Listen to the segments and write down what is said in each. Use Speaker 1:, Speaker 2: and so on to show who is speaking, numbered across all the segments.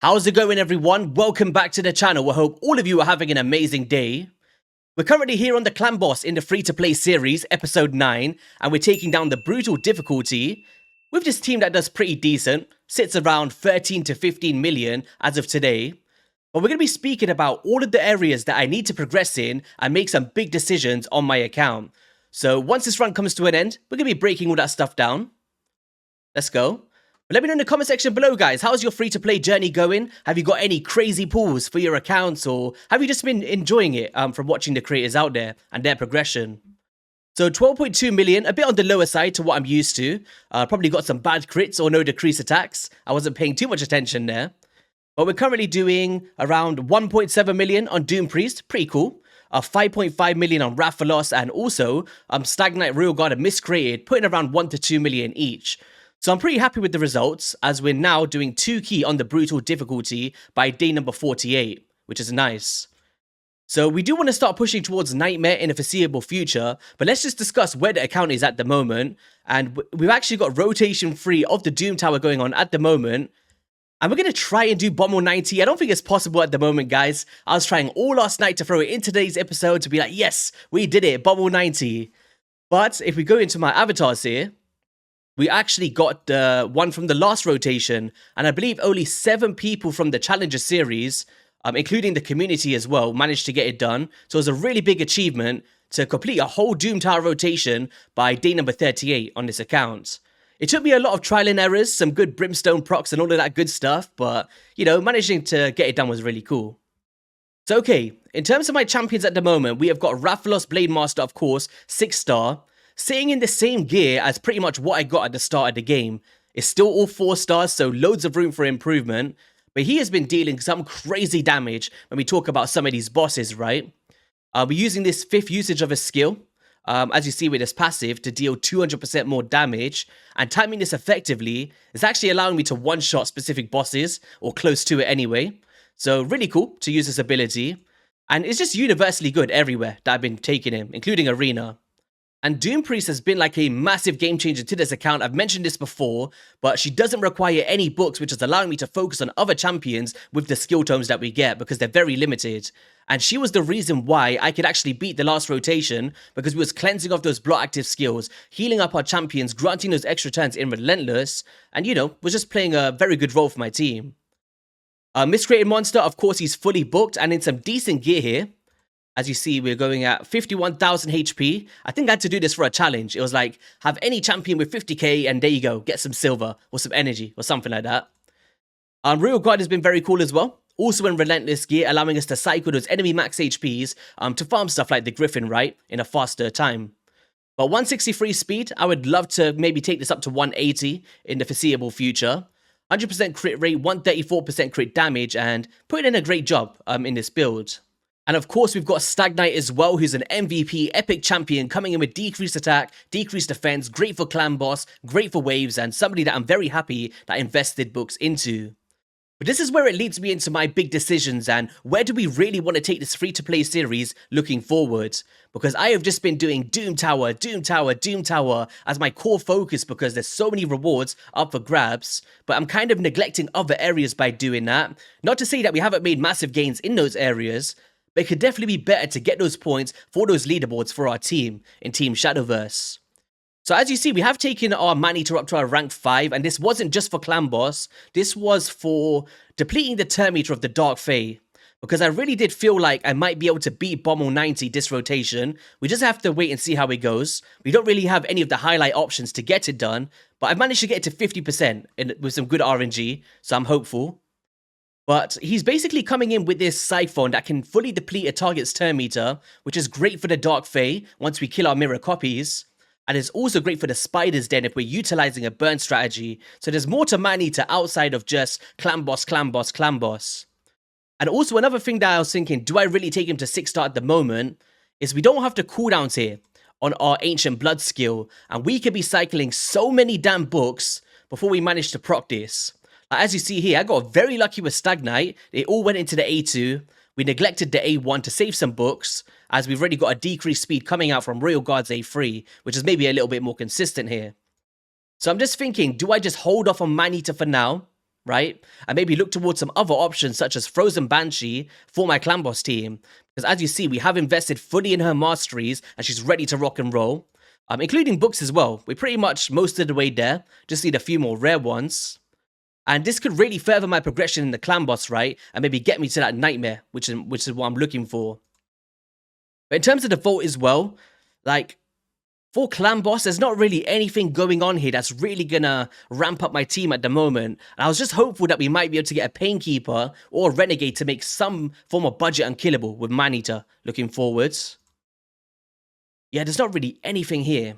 Speaker 1: How's it going, everyone? Welcome back to the channel. I hope all of you are having an amazing day. We're currently here on the Clan Boss in the free-to-play series, episode 9, and we're taking down the brutal difficulty with this team that does pretty decent, sits around 13 to 15 million as of today. But we're going to be speaking about all of the areas that I need to progress in and make some big decisions on my account. So once this run comes to an end, we're going to be breaking all that stuff down. Let's go. But let me know in the comment section below, guys, how's your free-to-play journey going? Have you got any crazy pulls for your accounts, or have you just been enjoying it from watching the creators out there and their progression? So 12.2 million, a bit on the lower side to what I'm used to. Probably got some bad crits or no decrease attacks. I wasn't paying too much attention there. But we're currently doing around 1.7 million on Doom Priest, pretty cool. 5.5 million on Rathalos, and also Stag Knight, Real Guard, and Miscreated, putting around 1 to 2 million each. So I'm pretty happy with the results, as we're now doing 2 key on the brutal difficulty by day number 48, which is nice. So we do want to start pushing towards Nightmare in the foreseeable future, but let's just discuss where the account is at the moment. And we've actually got rotation 3 of the Doom Tower going on at the moment. And we're going to try and do Bommal 90. I don't think it's possible at the moment, guys. I was trying all last night to throw it in today's episode to be like, yes, we did it, Bommal 90. But if we go into my avatars here, we actually got the one from the last rotation, and I believe only 7 people from the Challenger series, including the community as well, managed to get it done. So it was a really big achievement to complete a whole Doom Tower rotation by day number 38 on this account. It took me a lot of trial and errors, some good brimstone procs and all of that good stuff, but, you know, managing to get it done was really cool. So, okay, in terms of my champions at the moment, we have got Rathalos Blade Master, of course, 6-star, sitting in the same gear as pretty much what I got at the start of the game. It's still all 4 stars, so loads of room for improvement, but he has been dealing some crazy damage when we talk about some of these bosses, right? We're using this 5th usage of a skill, as you see with this passive, to deal 200% more damage, and timing this effectively is actually allowing me to one-shot specific bosses, or close to it anyway. So really cool to use this ability, and it's just universally good everywhere that I've been taking him, including Arena. And Doom Priest has been like a massive game changer to this account. I've mentioned this before, but she doesn't require any books, which is allowing me to focus on other champions with the skill tomes that we get, because they're very limited. And she was the reason why I could actually beat the last rotation, because we was cleansing off those block active skills, healing up our champions, granting those extra turns in Relentless, and, you know, was just playing a very good role for my team. Miscreated Monster, of course, he's fully booked and in some decent gear here. As you see, we're going at 51,000 HP. I think I had to do this for a challenge. It was like, have any champion with 50k and there you go, get some silver or some energy or something like that. Real Guard has been very cool as well. Also in Relentless gear, allowing us to cycle those enemy max HPs to farm stuff like the Griffin, right, in a faster time. But 163 speed, I would love to maybe take this up to 180 in the foreseeable future. 100% crit rate, 134% crit damage, and putting in a great job in this build. And of course, we've got Stag Knight as well, who's an MVP, epic champion, coming in with decreased attack, decreased defense, great for clan boss, great for waves, and somebody that I'm very happy that I invested books into. But this is where it leads me into my big decisions, and where do we really want to take this free-to-play series looking forward? Because I have just been doing Doom Tower, Doom Tower, Doom Tower as my core focus, because there's so many rewards up for grabs, but I'm kind of neglecting other areas by doing that. Not to say that we haven't made massive gains in those areas, but it could definitely be better to get those points for those leaderboards for our team in Team Shadowverse. So as you see, we have taken our man-eater up to our rank 5, and this wasn't just for clan boss, this was for depleting the Term-Eater of the Dark Fae, because I really did feel like I might be able to beat Bommal 90 this rotation. We just have to wait and see how it goes. We don't really have any of the highlight options to get it done, but I've managed to get it to 50% with some good RNG, so I'm hopeful. But he's basically coming in with this Siphon that can fully deplete a target's Term-Eater, which is great for the Dark Fae once we kill our mirror copies. And it's also great for the Spider's Den if we're utilizing a burn strategy. So there's more to Man-Eater outside of just clan boss, clan boss, clan boss. And also another thing that I was thinking, do I really take him to 6-star at the moment, is we don't have the cooldowns here on our Ancient Blood skill. And we could be cycling so many damn books before we manage to proc this. As you see here, I got very lucky with Stag Knight. It all went into the A2. We neglected the A1 to save some books, as we've already got a decreased speed coming out from Real Guard's A3, which is maybe a little bit more consistent here. So I'm just thinking, do I just hold off on Man-Eater for now? right? And maybe look towards some other options such as Frozen Banshee for my clan boss team. Because as you see, we have invested fully in her masteries and she's ready to rock and roll. Including books as well. We're pretty much most of the way there. Just need a few more rare ones. And this could really further my progression in the clan boss, right? And maybe get me to that nightmare, which is what I'm looking for. But in terms of the vault as well, like, for clan boss, there's not really anything going on here that's really gonna ramp up my team at the moment. And I was just hopeful that we might be able to get a Painkeeper or a Renegade to make some form of budget unkillable with Maneater looking forwards. Yeah, there's not really anything here.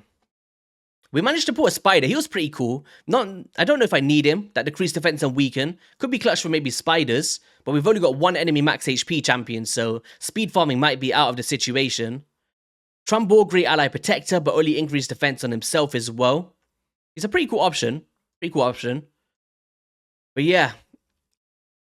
Speaker 1: We managed to put a Spider. He was pretty cool. I don't know if I need him. That decreased defense and weaken. Could be clutch for maybe Spiders. But we've only got one enemy max HP champion, so speed farming might be out of the situation. Trumbor, great ally protector, but only increased defense on himself as well. He's a pretty cool option. Pretty cool option. But yeah.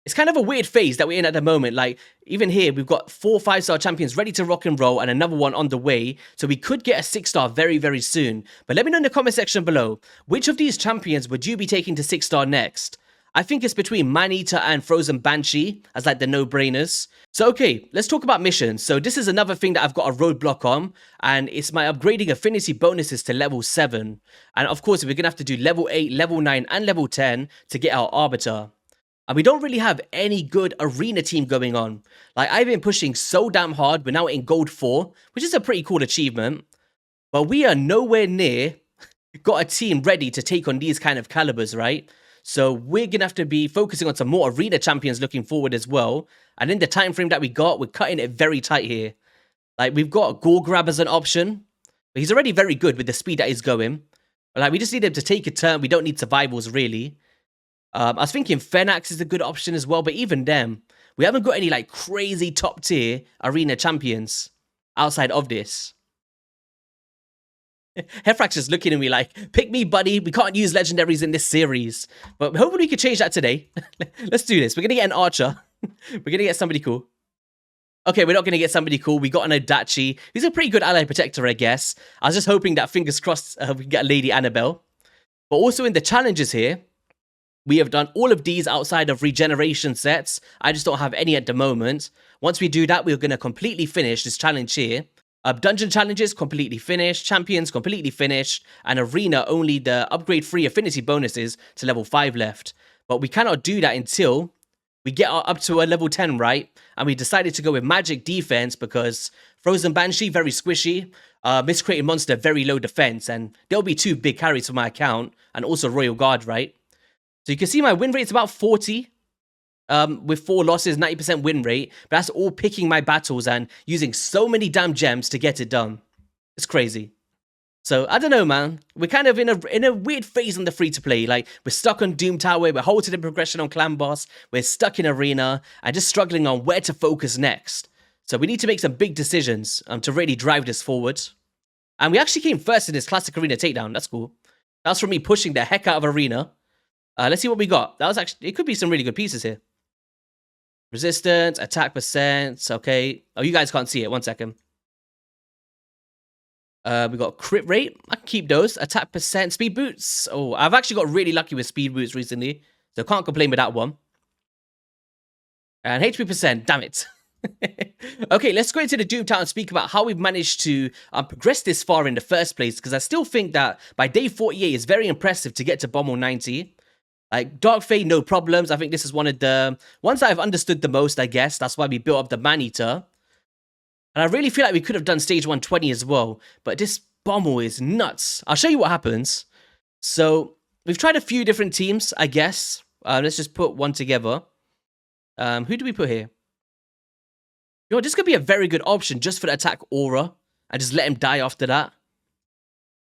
Speaker 1: It's kind of a weird phase that we're in at the moment. Like, even here, we've got 4 5-star champions ready to rock and roll and another one on the way. So we could get a 6-star very, very soon. But let me know in the comment section below, which of these champions would you be taking to 6-star next? I think it's between Maneater and Frozen Banshee as like the no-brainers. So okay, let's talk about missions. So this is another thing that I've got a roadblock on, and it's my upgrading affinity bonuses to level 7. And of course, we're going to have to do level 8, level 9, and level 10 to get our Arbiter. And we don't really have any good arena team going on. Like, I've been pushing so damn hard. We're now in gold 4, which is a pretty cool achievement. But we are nowhere near got a team ready to take on these kind of calibers, right? So we're going to have to be focusing on some more arena champions looking forward as well. And in the time frame that we got, we're cutting it very tight here. Like, we've got Gore Grab as an option. But he's already very good with the speed that he's going. But like, we just need him to take a turn. We don't need survivals, really. I was thinking Fenax is a good option as well, but even them, we haven't got any like crazy top tier arena champions outside of this. Hefrax is looking at me like, pick me, buddy. We can't use legendaries in this series. But hopefully we can change that today. Let's do this. We're going to get an Archer. We're going to get somebody cool. Okay, we're not going to get somebody cool. We got an Odachi. He's a pretty good ally protector, I guess. I was just hoping that, fingers crossed, we can get Lady Annabelle. But also in the challenges here, we have done all of these outside of regeneration sets. I just don't have any at the moment. Once we do that, we're going to completely finish this challenge here. Dungeon challenges completely finished. Champions completely finished. And arena only the upgrade free affinity bonuses to level 5 left. But we cannot do that until we get up to a level 10, right? And we decided to go with magic defense because Frozen Banshee, very squishy. Miscreated Monster, very low defense. And there'll be 2 big carries for my account. And also Royal Guard, right? So you can see my win rate's about 40, with 4 losses, 90% win rate. But that's all picking my battles and using so many damn gems to get it done. It's crazy. So I don't know, man. We're kind of in a weird phase on the free-to-play. Like, we're stuck on Doom Tower, we're halted in progression on Clan Boss, we're stuck in Arena, and just struggling on where to focus next. So we need to make some big decisions to really drive this forward. And we actually came first in this Classic Arena takedown. That's cool. That's from me pushing the heck out of Arena. Let's see what we got. That was actually, it could be some really good pieces here. Resistance, attack percent, okay. Oh, you guys can't see it. 1 second. We got crit rate. I can keep those. Attack percent, speed boots. Oh, I've actually got really lucky with speed boots recently, so can't complain with that one. And HP percent, damn it. Okay, let's go into the Doom Tower and speak about how we've managed to progress this far in the first place, because I still think that by day 48 is very impressive to get to Bommal 90. Like, Dark Fae, no problems. I think this is one of the ones that I've understood the most, I guess. That's why we built up the Maneater. And I really feel like we could have done stage 120 as well. But this Bommal is nuts. I'll show you what happens. So, we've tried a few different teams, I guess. Let's just put one together. Who do we put here? You know, this could be a very good option just for the attack aura. And just let him die after that.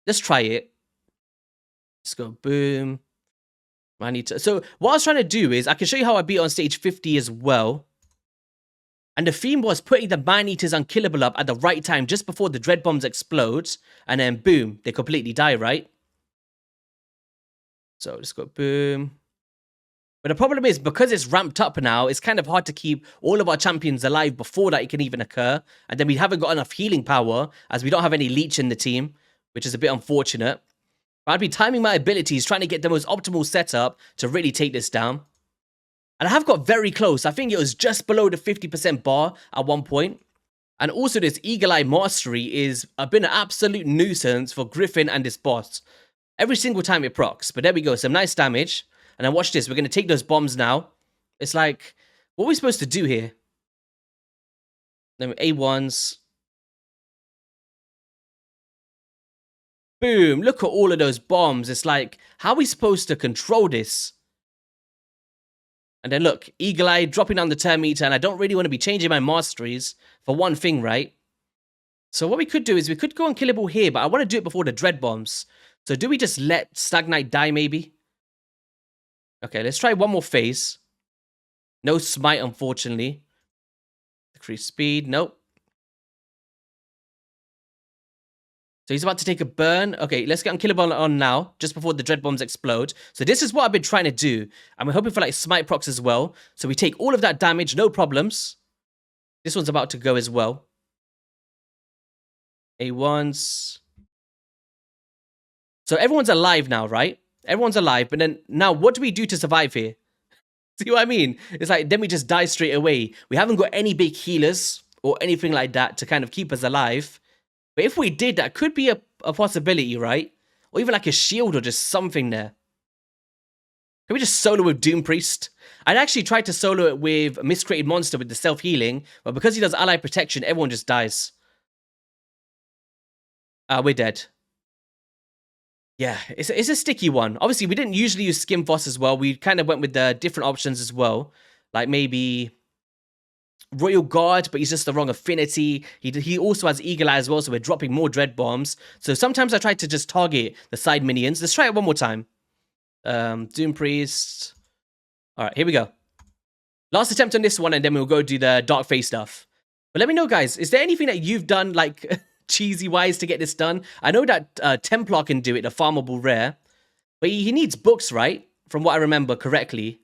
Speaker 1: Let's try it. Let's go, boom. Maneater. So what I was trying to do is, I can show you how I beat on stage 50 as well. And the theme was putting the Maneaters unkillable up at the right time, just before the Dread Bombs explode. And then boom, they completely die, right? So let's go boom. But the problem is, because it's ramped up now, it's kind of hard to keep all of our champions alive before that it can even occur. And then we haven't got enough healing power, as we don't have any leech in the team, which is a bit unfortunate. I'd be timing my abilities, trying to get the most optimal setup to really take this down. And I have got very close. I think it was just below the 50% bar at one point. And also this Eagle Eye Mastery is been an absolute nuisance for Griffin and this boss. Every single time it procs. But there we go, some nice damage. And then watch this, we're going to take those bombs now. It's like, what are we supposed to do here? Then A1s. Boom, look at all of those bombs. It's like, how are we supposed to control this? And then look, Eagle Eye dropping down the turn meter, and I don't really want to be changing my masteries for one thing, right? So what we could do is we could go unkillable here, but I want to do it before the dread bombs. So do we just let Stagnite die, maybe? Okay, let's try one more phase. No smite, unfortunately. Decrease speed, nope. So he's about to take a burn. Okay, let's get unkillable on now, just before the dread bombs explode. So this is what I've been trying to do. And we're hoping for like smite procs as well. So we take all of that damage, no problems. This one's about to go as well. A1s. So everyone's alive now, right? Everyone's alive. But then now what do we do to survive here? See what I mean? It's like, then we just die straight away. We haven't got any big healers or anything like that to kind of keep us alive. But if we did, that could be a possibility, right? Or even like a shield or just something there. Can we just solo with Doom Priest? I'd actually tried to solo it with a Miscreated Monster with the self-healing, but because he does ally protection, everyone just dies. We're dead. Yeah, it's a sticky one. Obviously, we didn't usually use Skimfoss as well. We kind of went with the different options as well. Like maybe Royal Guard, but he's just the wrong affinity. He also has Eagle Eye as well, so we're dropping more Dread Bombs. So sometimes I try to just target the side minions. Let's try it one more time. Doom Priest. Alright, here we go. Last attempt on this one, and then we'll go do the Dark Fae stuff. But let me know, guys, is there anything that you've done, like, cheesy-wise to get this done? I know that Templar can do it, the farmable rare. But he needs books, right? From what I remember correctly.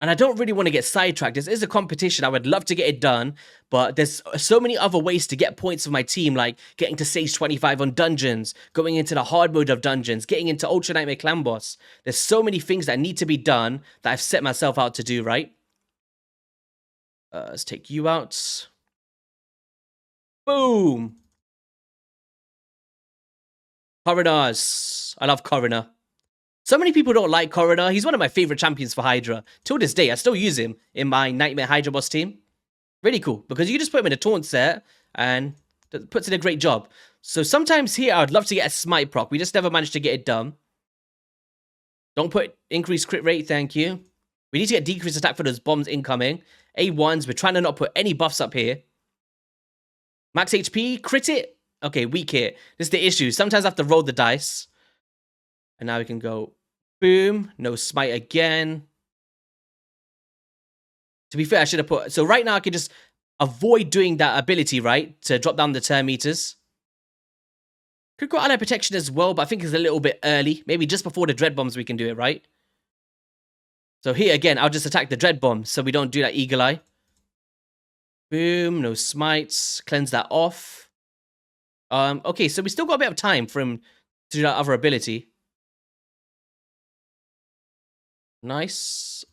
Speaker 1: And I don't really want to get sidetracked. This is a competition. I would love to get it done. But there's so many other ways to get points for my team, like getting to stage 25 on dungeons, going into the hard mode of dungeons, getting into Ultra Nightmare Clan Boss. There's so many things that need to be done that I've set myself out to do, right? Let's take you out. Boom! Coroners. I love Coroner. So many people don't like Coroner. He's one of my favorite champions for Hydra. Till this day, I still use him in my Nightmare Hydra boss team. Really cool, because you just put him in a taunt set and it puts in a great job. So sometimes here, I would love to get a smite proc. We just never managed to get it done. Don't put increased crit rate, thank you. We need to get decreased attack for those bombs incoming. A1s, we're trying to not put any buffs up here. Max HP, crit it. Okay, weak hit. This is the issue. Sometimes I have to roll the dice. And now we can go boom. No smite again. To be fair, I should have put... So right now I can just avoid doing that ability, right? To drop down the turn meters. Could go ally protection as well, but I think it's a little bit early. Maybe just before the dread bombs we can do it, right? So here again, I'll just attack the dread bombs so we don't do that eagle eye. Boom. No smites. Cleanse that off. Okay, so we still got a bit of time for him to do that other ability. Nice.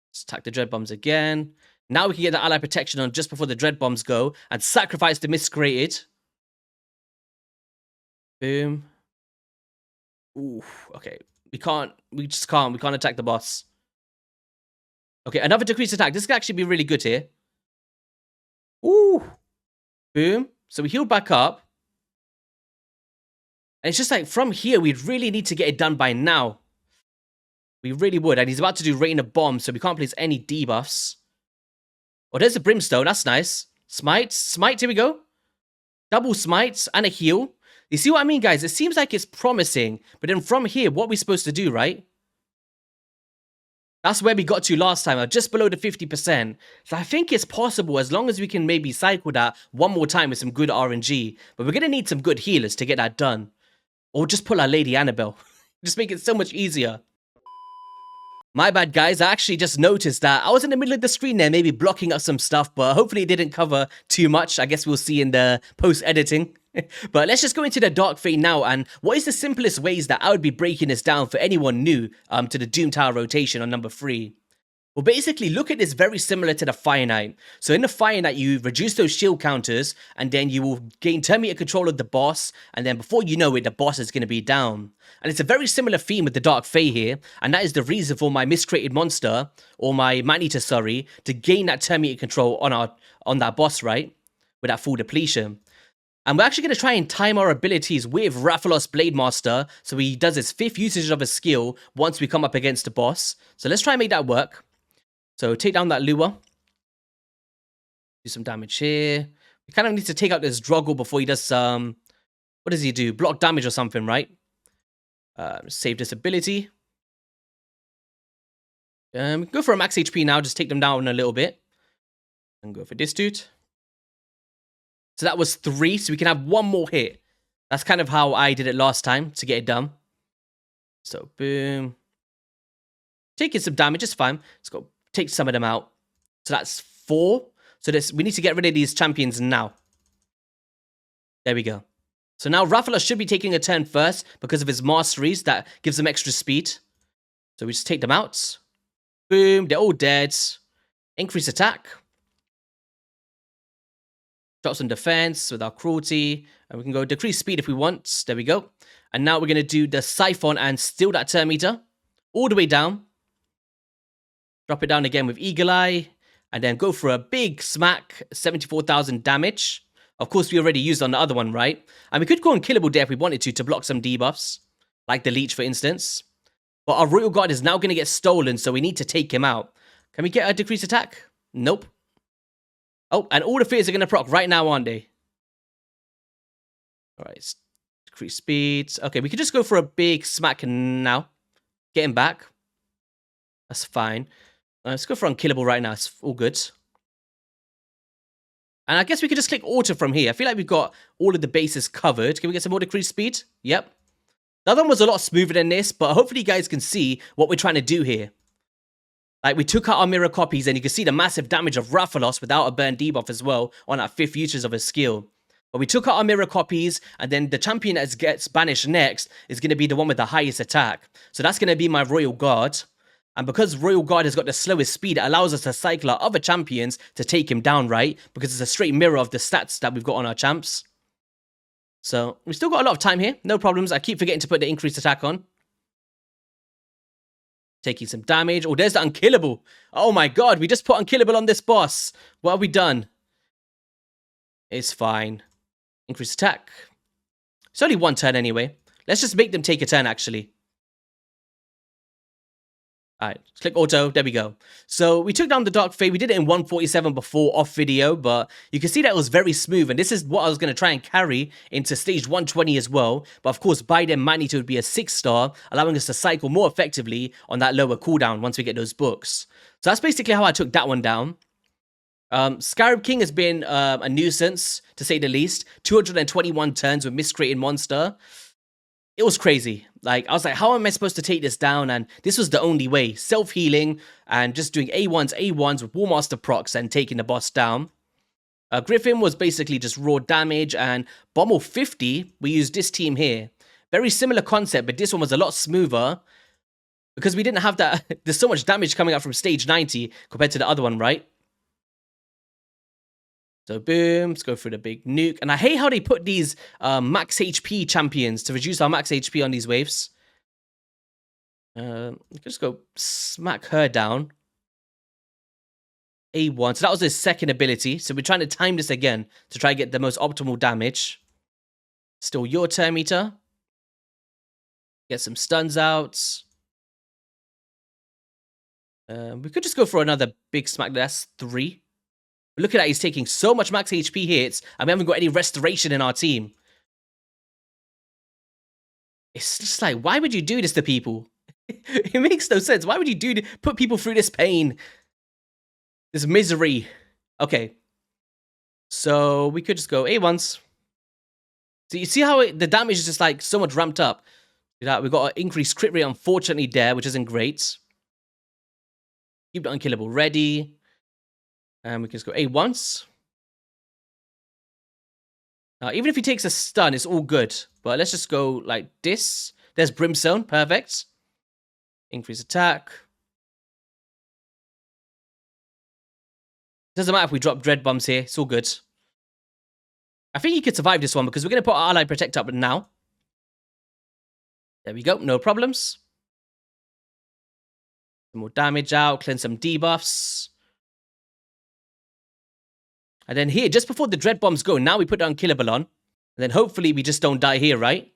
Speaker 1: Let's attack the dread bombs again. Now we can get the ally protection on just before the dread bombs go and sacrifice the miscreated. Boom. Ooh, okay. We can't attack the boss. Okay, another decreased attack. This could actually be really good here. Ooh. Boom. So we heal back up. And it's just like, from here, we really need to get it done by now. We really would. And he's about to do Rain of Bombs, so we can't place any debuffs. Oh, there's a Brimstone. That's nice. Smites. Smites, here we go. Double smites and a heal. You see what I mean, guys? It seems like it's promising. But then from here, what are we supposed to do, right? That's where we got to last time, just below the 50%. So I think it's possible as long as we can maybe cycle that one more time with some good RNG. But we're going to need some good healers to get that done. Or just pull our Lady Annabelle. Just make it so much easier. My bad, guys. I actually just noticed that I was in the middle of the screen there, maybe blocking up some stuff, but hopefully it didn't cover too much. I guess we'll see in the post-editing. But let's just go into the Dark Fae now, and what is the simplest ways that I would be breaking this down for anyone new to the Doom Tower rotation on number 3? Well, basically, look at this very similar to the Fire Knight. So in the Fire Knight, you reduce those shield counters, and then you will gain 10 meter control of the boss, and then before you know it, the boss is going to be down. And it's a very similar theme with the Dark Fae here, and that is the reason for my miscreated monster, or my Man-Eater, sorry, to gain that 10 meter control on that boss, right? With that full depletion. And we're actually going to try and time our abilities with Rathalos Blade Master, so he does his 5th usage of his skill once we come up against the boss. So let's try and make that work. So take down that lure. Do some damage here. We kind of need to take out this Droggle before he does some... What does he do? Block damage or something, right? Save this ability. Go for a max HP now. Just take them down a little bit. And go for this dude. So that was 3. So we can have 1 more hit. That's kind of how I did it last time to get it done. So boom. Taking some damage. It's fine. Let's go. Take some of them out. So that's 4. So we need to get rid of these champions now. There we go. So now Rathalos should be taking a turn first because of his masteries that gives them extra speed. So we just take them out. Boom. They're all dead. Increase attack. Drop some defense with our cruelty. And we can go decrease speed if we want. There we go. And now we're going to do the Siphon and steal that turn meter. All the way down. Drop it down again with Eagle Eye. And then go for a big smack. 74,000 damage. Of course, we already used on the other one, right? And we could go unkillable there if we wanted to block some debuffs. Like the Leech, for instance. But our Royal Guard is now going to get stolen, so we need to take him out. Can we get a decreased attack? Nope. Oh, and all the fears are going to proc right now, aren't they? Alright. Decrease speed. Okay, we could just go for a big smack now. Get him back. That's fine. Let's go for unkillable right now. It's all good. And I guess we could just click auto from here. I feel like we've got all of the bases covered. Can we get some more decreased speed? Yep. The other one was a lot smoother than this, but hopefully you guys can see what we're trying to do here. Like, we took out our mirror copies, and you can see the massive damage of Rathalos without a burn debuff as well on that 5th usage of his skill. But we took out our mirror copies, and then the champion that gets banished next is going to be the one with the highest attack. So that's going to be my Royal Guard. And because Royal Guard has got the slowest speed, it allows us to cycle our other champions to take him down, right? Because it's a straight mirror of the stats that we've got on our champs. So, we've still got a lot of time here. No problems. I keep forgetting to put the increased attack on. Taking some damage. Oh, there's the unkillable. Oh my god, we just put unkillable on this boss. What have we done? It's fine. Increased attack. It's only 1 turn anyway. Let's just make them take a turn, actually. Alright, click auto. There we go. So we took down the Dark Fae. We did it in 147 before off video, but you can see that it was very smooth. And this is what I was going to try and carry into stage 120 as well. But of course, by then, Man-Eater would be a 6-star, allowing us to cycle more effectively on that lower cooldown once we get those books. So that's basically how I took that one down. Scarab King has been a nuisance, to say the least. 221 turns with Miscreated Monster. It was crazy. Like, I was like, how am I supposed to take this down? And this was the only way. Self-healing and just doing A1s with War Master procs and taking the boss down. Griffin was basically just raw damage, and Bommal 50, we used this team here. Very similar concept, but this one was a lot smoother because we didn't have that. There's so much damage coming out from stage 90 compared to the other one, right? So boom, let's go for the big nuke. And I hate how they put these max HP champions to reduce our max HP on these waves. Just go smack her down. A1. So that was his second ability. So we're trying to time this again to try and get the most optimal damage. Still your turn meter. Get some stuns out. We could just go for another big smack. That's 3. Look at that, he's taking so much max HP hits, and we haven't got any restoration in our team. It's just like, why would you do this to people? It makes no sense. Why would you put people through this pain? This misery. Okay. So, we could just go A1s. So, you see how the damage is just like so much ramped up? We've got an increased crit rate, unfortunately, there, which isn't great. Keep the unkillable ready. And we can just go A1s. Now, even if he takes a stun, it's all good. But let's just go like this. There's Brimstone. Perfect. Increase attack. Doesn't matter if we drop Dread Bombs here. It's all good. I think he could survive this one because we're going to put our Ally Protect up now. There we go. No problems. Some more damage out. Cleanse some debuffs. And then here, just before the Dread Bombs go, now we put down Killable on. And then hopefully we just don't die here, right?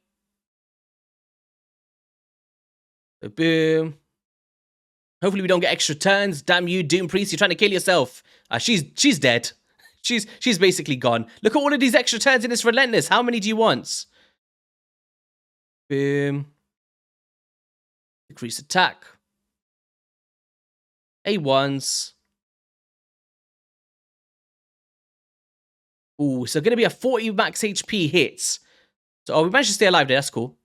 Speaker 1: So boom. Hopefully we don't get extra turns. Damn you, Doom Priest, you're trying to kill yourself. She's dead. She's basically gone. Look at all of these extra turns in this Relentless. How many do you want? Boom. Decrease attack. A1s. Ooh, so going to be a 40 max HP hits. So we managed to stay alive there. That's cool.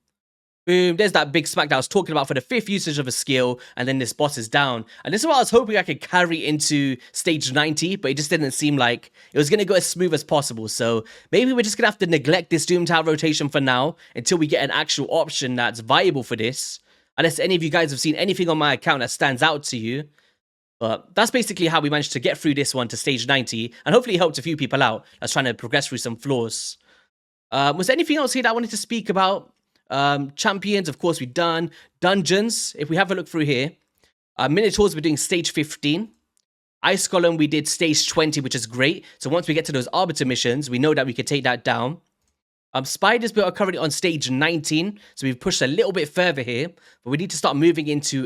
Speaker 1: Boom, there's that big smack that I was talking about for the 5th usage of a skill, and then this boss is down. And this is what I was hoping I could carry into stage 90, but it just didn't seem like it was going to go as smooth as possible. So maybe we're just going to have to neglect this Doom Tower rotation for now until we get an actual option that's viable for this. Unless any of you guys have seen anything on my account that stands out to you. But that's basically how we managed to get through this one to stage 90, and hopefully helped a few people out that's trying to progress through some floors. Was there anything else here that I wanted to speak about? Champions, of course, we've done. Dungeons, if we have a look through here. Minotaurs, we're doing stage 15. Ice Golem, we did stage 20, which is great. So once we get to those Arbiter missions, we know that we could take that down. Spiders, we are currently on stage 19. So we've pushed a little bit further here. But we need to start moving into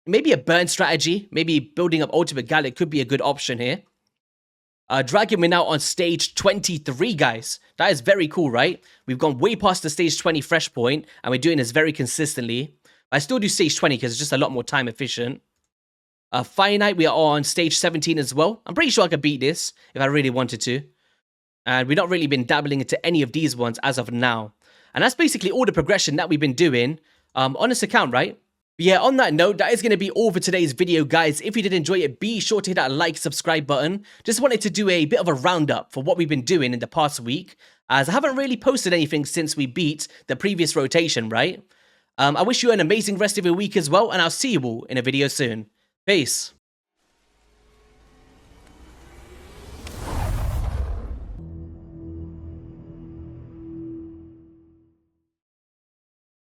Speaker 1: maybe a burn strategy. Maybe building up Ultimate Gallic could be a good option here. Dragon, we're now on stage 23, guys. That is very cool, right? We've gone way past the stage 20 fresh point, and we're doing this very consistently. I still do stage 20 because it's just a lot more time efficient. Finite, we are on stage 17 as well. I'm pretty sure I could beat this if I really wanted to. And we've not really been dabbling into any of these ones as of now. And that's basically all the progression that we've been doing on this account, right? But yeah, on that note, that is going to be all for today's video, guys. If you did enjoy it, be sure to hit that like, subscribe button. Just wanted to do a bit of a roundup for what we've been doing in the past week, as I haven't really posted anything since we beat the previous rotation, right? I wish you an amazing rest of your week as well, and I'll see you all in a video soon. Peace.